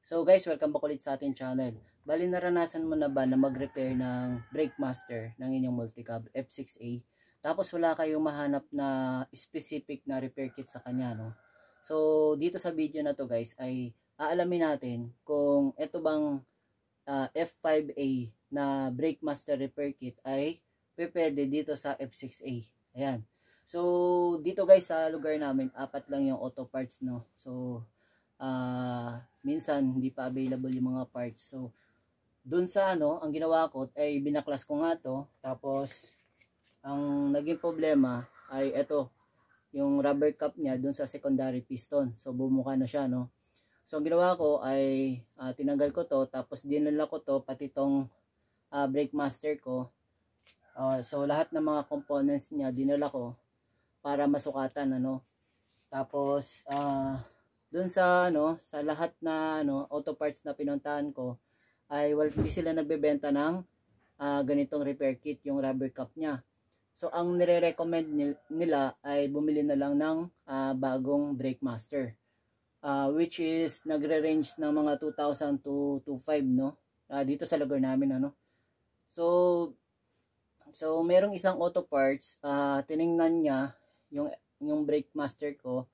So guys, welcome back ulit sa ating channel. Bali, naranasan mo na ba na mag-repair ng brake master ng inyong multicab F6A? Tapos wala kayong mahanap na specific na repair kit sa kanya, no? So dito sa video na to guys ay aalamin natin kung ito bang F5A na brake master repair kit ay pwede dito sa F6A. Ayan. So dito guys sa lugar namin, 4 lang yung auto parts, no? So minsan hindi pa available yung mga parts. So dun sa ang ginawa ko ay binaklas ko nga to, tapos ang naging problema ay ito, yung rubber cap niya dun sa secondary piston. So bumuka na siya, no. So ang ginawa ko ay tinanggal ko to, tapos dinala ko to pati tong brake master ko. So lahat ng mga components niya dinala ko para masukatan, Tapos doon sa sa lahat na auto parts na pinuntahan ko ay hindi sila nagbebenta ng ganitong repair kit, yung rubber cap niya. So ang nire-recommend nila ay bumili na lang ng bagong brake master, which is nagre-range ng mga 2,000 to 2,500, no, dito sa lugar namin, So merong isang auto parts, tiningnan niya yung brake master ko,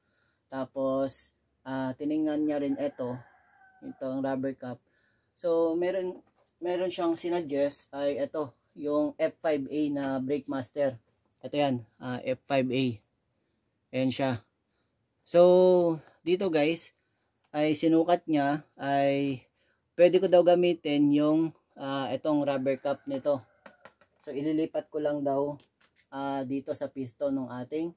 tapos tiningnan niya rin itong rubber cap. So meron siyang sinuggest ay ito, yung F5A na brake master. Ito yan, F5A. Ayan siya. So dito guys ay sinukat niya ay pwede ko daw gamitin yung itong rubber cap nito. So ililipat ko lang daw dito sa piston ng ating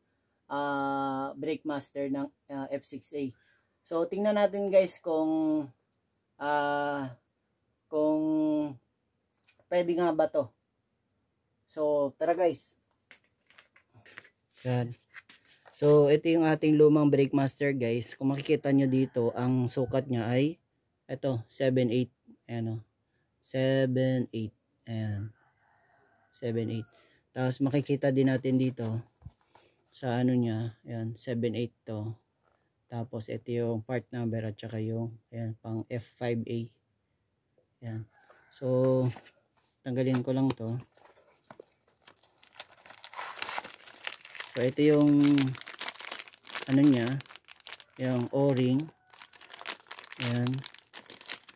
brake master ng F6A. So tingnan natin guys kung pwede nga ba to. So tara guys. Yan. So ito yung ating lumang brake master guys. Kung makikita nyo dito, ang sukat niya ay ito, 7/8. Ayan, 7/8. Ayan. 7/8. Tapos makikita din natin dito sa niya, ayan, 7/8 to. Tapos ito yung part number at saka yung ayan, pang F5A. Ayan. So tanggalin ko lang to. So ito yung niya, yung O-ring. Ayan.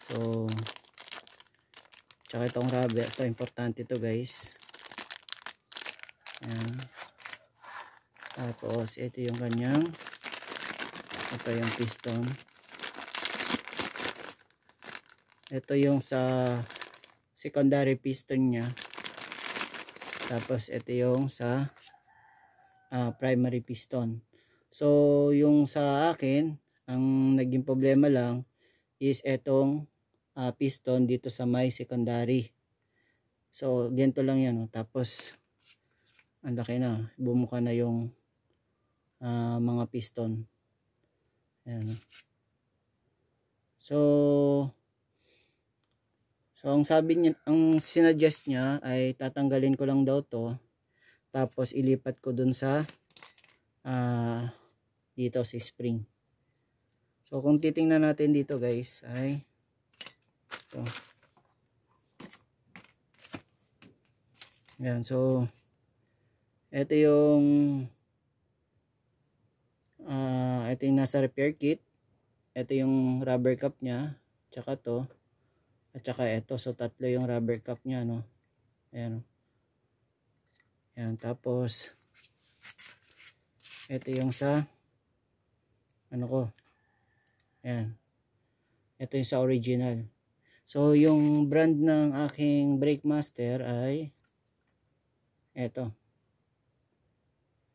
So tsaka itong rubber, ito importante to guys. Ayan. Tapos ito yung kanyang, ito yung piston. Ito yung sa secondary piston niya. Tapos ito yung sa primary piston. So yung sa akin, ang naging problema lang is etong piston dito sa may secondary. So ganito lang yan. Tapos ang laki na, bumuka na yung mga piston. Ayan. So ang sabi niya, ang sinuggest niya ay tatanggalin ko lang daw to, tapos ilipat ko dun sa dito sa spring. So kung titingnan natin dito guys ay ito. Ayan, so ito yung nasa repair kit. Ito yung rubber cap niya, tsaka to, at tsaka ito. So tatlo yung rubber cap niya, no. Ayan. Ayan, tapos ito yung sa ko. Ayan. Ito yung sa original. So yung brand ng aking brake master ay ito.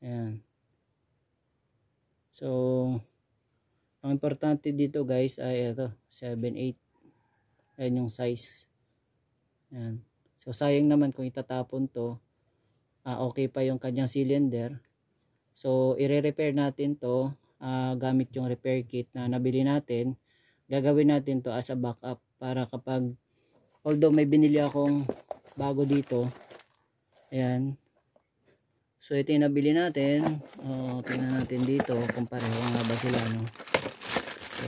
Ayan. So ang importante dito guys ay ito, 7/8. Ayan yung size. Ayan. So sayang naman kung itatapon to. Okay pa yung kanyang cylinder. So i-repair natin to gamit yung repair kit na nabili natin. Gagawin natin to as a backup para kapag, although may binili akong bago dito, ayan. So ito yung nabili natin. Tingnan natin dito kung pareho nga ba sila, no. So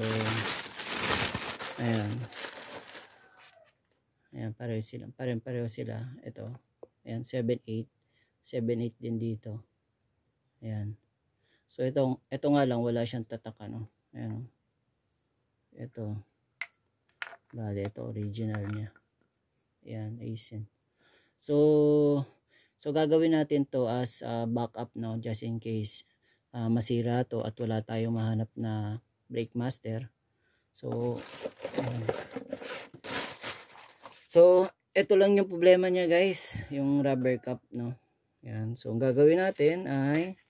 Ayan. Ayan, pareho sila. Ito. Ayan, 7-8. 7-8 din dito. Ayan. So, ito nga lang, wala siyang tatak, ano. Ayan. Ito. Bale, ito original niya. Ayan, Aisin. So gagawin natin to as backup, no, just in case masira to at wala tayong mahanap na brake master. So ito lang yung problema niya, guys, yung rubber cap, no. Yan. So ang gagawin natin ay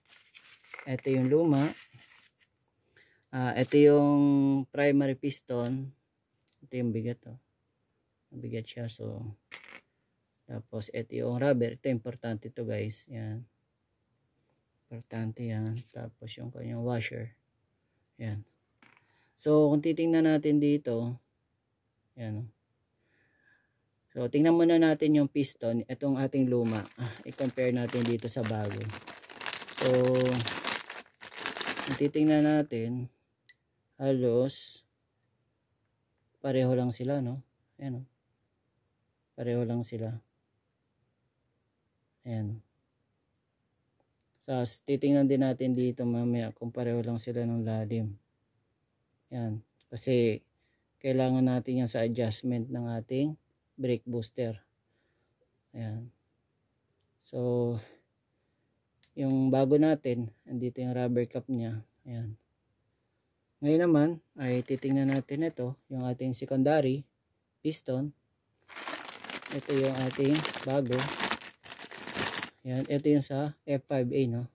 ito yung luma. Ito yung primary piston. Ito yung bigat, oh. Mabigat siya. So tapos ito yung rubber. Ito importante to, guys. Yan. Importante yan. Tapos yung kanyang washer. Yan. So kung titingnan natin dito, yan. So tingnan muna natin yung piston. Itong ating luma. I-compare natin dito sa bago. So kung titingnan natin, halos pareho lang sila, no? Ayan, oh. Pareho lang sila. Ayan. So titingnan din natin dito mamaya kung pareho lang sila ng lalim. Yan. Kasi kailangan natin yan sa adjustment ng ating brake booster. Ayan. So yung bago natin, andito yung rubber cap niya. Ayan. Ngayon naman ay titingnan natin ito, yung ating secondary piston. Ito yung ating bago. Ayan. Ito yung sa F5A, no.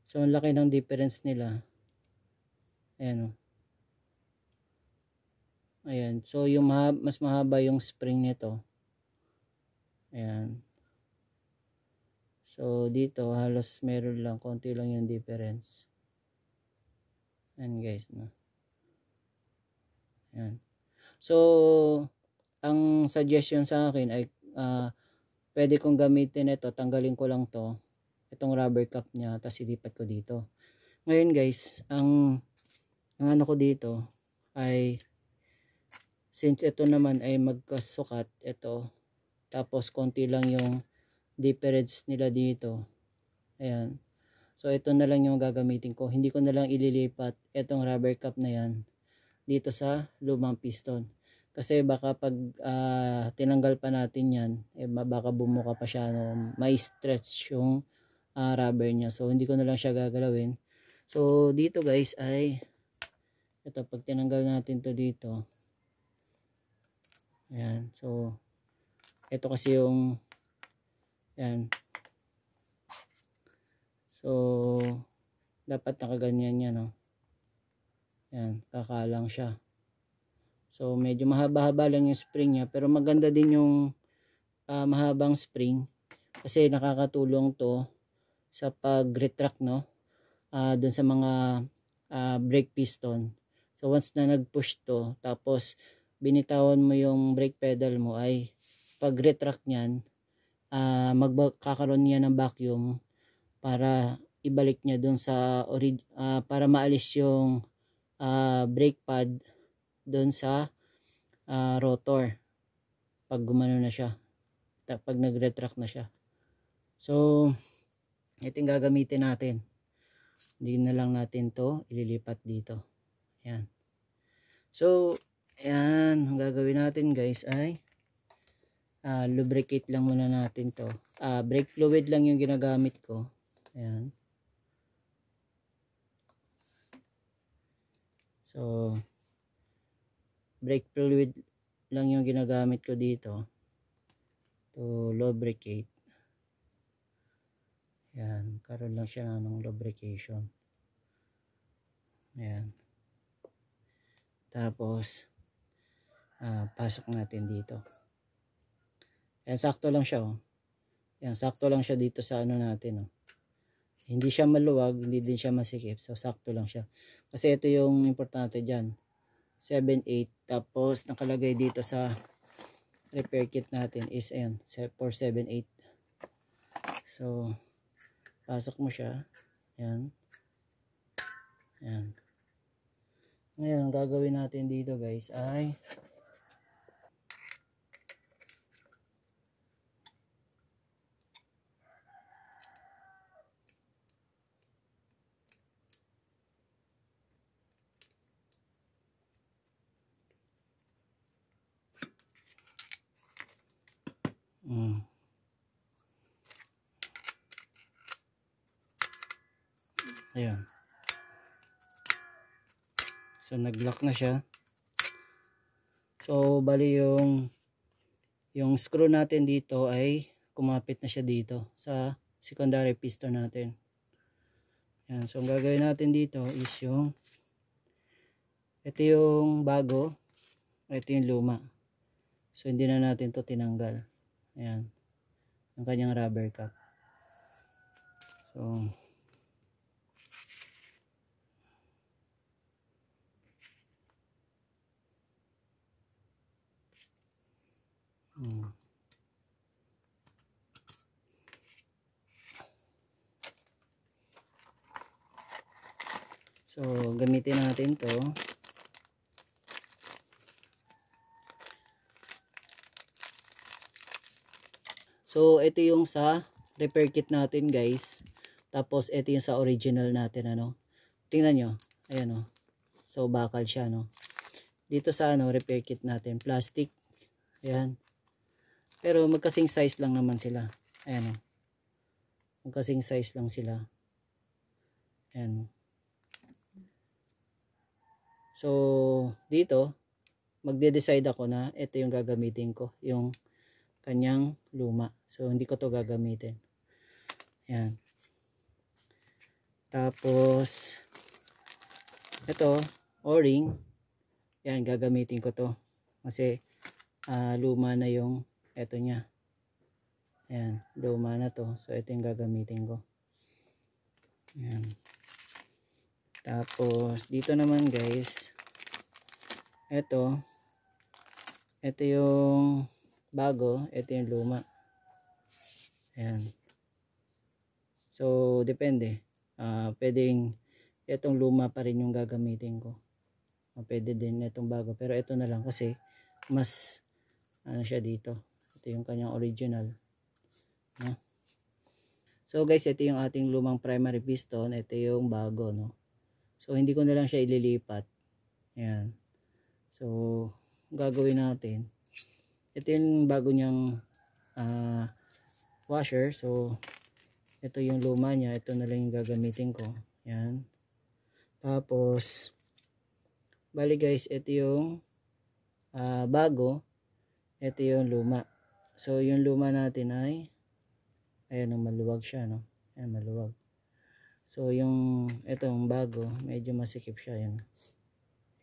So ang laki ng difference nila. Ayan, oh. Ayan. So yung mas mahaba yung spring nito. Ayan. So dito halos meron lang, konti lang yung difference. Ayan, guys, no. Ayan. So ang suggestion sa akin ay pwede kong gamitin ito, tanggalin ko lang to, itong rubber cap niya, tapos ilipat ko dito. Ngayon, guys, ang ano ko dito ay, since ito naman ay magkasukat, ito, tapos konti lang yung difference nila dito. Ayan. So ito na lang yung gagamitin ko. Hindi ko na lang ililipat itong rubber cap na yan dito sa lumang piston. Kasi baka pag tinanggal pa natin yan, baka bumuka pa siya, no? May stretch yung rubber niya. So hindi ko na lang siya gagalawin. So dito, guys, ay ito, pag tinanggal natin to dito, ayan. So ito kasi yung ayan. So dapat nakaganyan yan, no? Ayan, kakalang siya. So medyo mahaba-haba lang yung spring niya, pero maganda din yung mahabang spring kasi nakakatulong to sa pag-retract, no, dun sa mga brake piston. So once na nag-push to, tapos binitawan mo yung brake pedal mo, ay pag-retract niyan, magkakaroon niya ng vacuum para ibalik niya dun sa para maalis yung brake pad dun sa rotor pag gumano na siya, pag nag-retract na siya. So ito yung gagamitin natin. Hindi na lang natin to ililipat dito. Ayan. So ayan, ang gagawin natin, guys, ay lubricate lang muna natin to. Brake fluid lang yung ginagamit ko. Ayan. So brake fluid lang yung ginagamit ko dito to lubricate. Ayan, karoon lang siya ng lubrication. Ayan. Tapos pasok natin dito. Ayan, sakto lang siya, oh. Ayan, sakto lang siya dito sa ano natin, oh. Hindi siya maluwag, hindi din siya masikip. So sakto lang siya. Kasi ito yung importante dyan. 7/8. Tapos nakalagay dito sa repair kit natin is ayan, 4/7/8. So pasok mo siya. Ayan. Ayan. Ngayon, gagawin natin dito guys ay ayun. So nag-lock na siya. So bali yung screw natin dito ay kumapit na siya dito sa secondary piston natin. Yan. So ang gagawin natin dito is ito yung bago, ito yung luma. So hindi na natin to tinanggal. Ayan. Ang kanyang rubber cap. So So gamitin natin to. So ito yung sa repair kit natin guys. Tapos ito yung sa original natin ano. Tingnan nyo. Ayan o. So bakal siya no. Dito sa repair kit natin plastic. Ayan. Pero magkasing size lang naman sila. Ayan o. Magkasing size lang sila. Ayan. So dito magde-decide ako na ito yung gagamitin ko. Yung kanyang luma. So hindi ko to gagamitin. Ayan. Tapos ito o-ring. Ayan, gagamitin ko to. Kasi luma na yung ito niya. Ayan, luma na to. So ito yung gagamitin ko. Ayan. Tapos dito naman guys, ito yung bago, ito yung luma. Ayan. So depende. Pwedeng itong luma pa rin yung gagamitin ko. Pwede din itong bago, pero ito na lang kasi mas siya dito. Ito yung kanyang original. No? So guys, ito yung ating lumang primary piston, ito yung bago, no. So hindi ko na lang siya ililipat. Ayan. So gagawin natin, ito yung bago niyang washer. So ito yung luma niya, ito na lang yung gagamitin ko. Ayan. Tapos bali guys, ito yung bago, ito yung luma. So yung luma natin ay ayan, maluwag siya, no. Ayan, maluwag. So yung itong bago, medyo masikip siya, yan.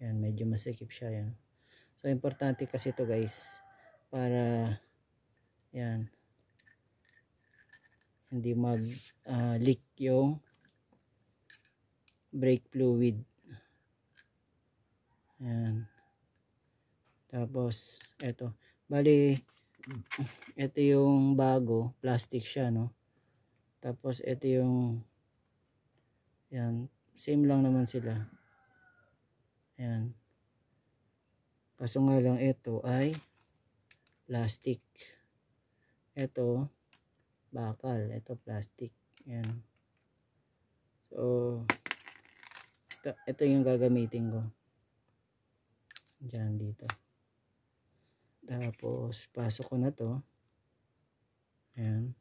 Yan, medyo masikip siya, yan. So importante kasi ito guys, para yan hindi mag leak yung brake fluid. Yan. Tapos ito, bali ito yung bago, plastic siya, no. Tapos ito yung yan, same lang naman sila. Yan. Kaso nga lang ito ay plastic. Ito bakal, ito plastic. Yan. So ito yung gagamitin ko. Diyan dito. Tapos pasok ko na to. Ayan.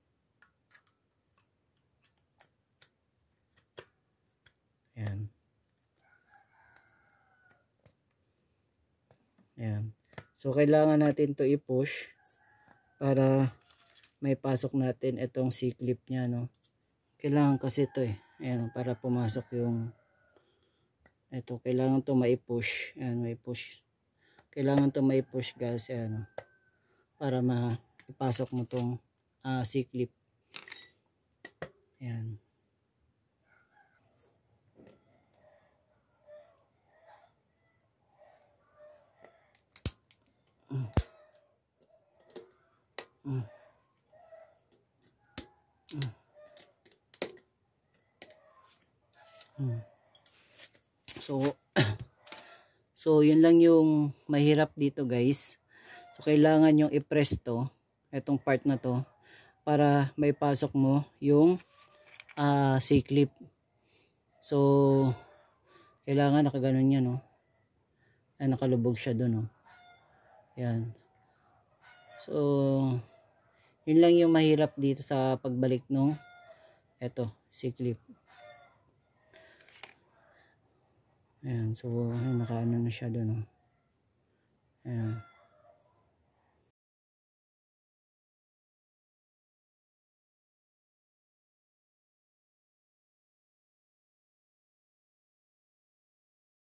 Ayan. Ayan. So kailangan natin to i-push para may pasok natin itong C-clip niya, no. Kailangan kasi ito ayan, para pumasok yung ito, kailangan to mai-push. Ayan, mai-push. Kailangan to mai-push guys, ayan, para maipasok mo tong C-clip. Ayan. So So yun lang yung mahirap dito guys. So kailangan yung i-press to, itong part na to, para may pasok mo yung C-clip. So kailangan nakaganon yan, no. Ay, nakalubog siya doon, no. Yan. So yun lang yung mahirap dito sa pagbalik nung eto, C-clip. Ayan, so nakaano na siya doon, no. Ayan.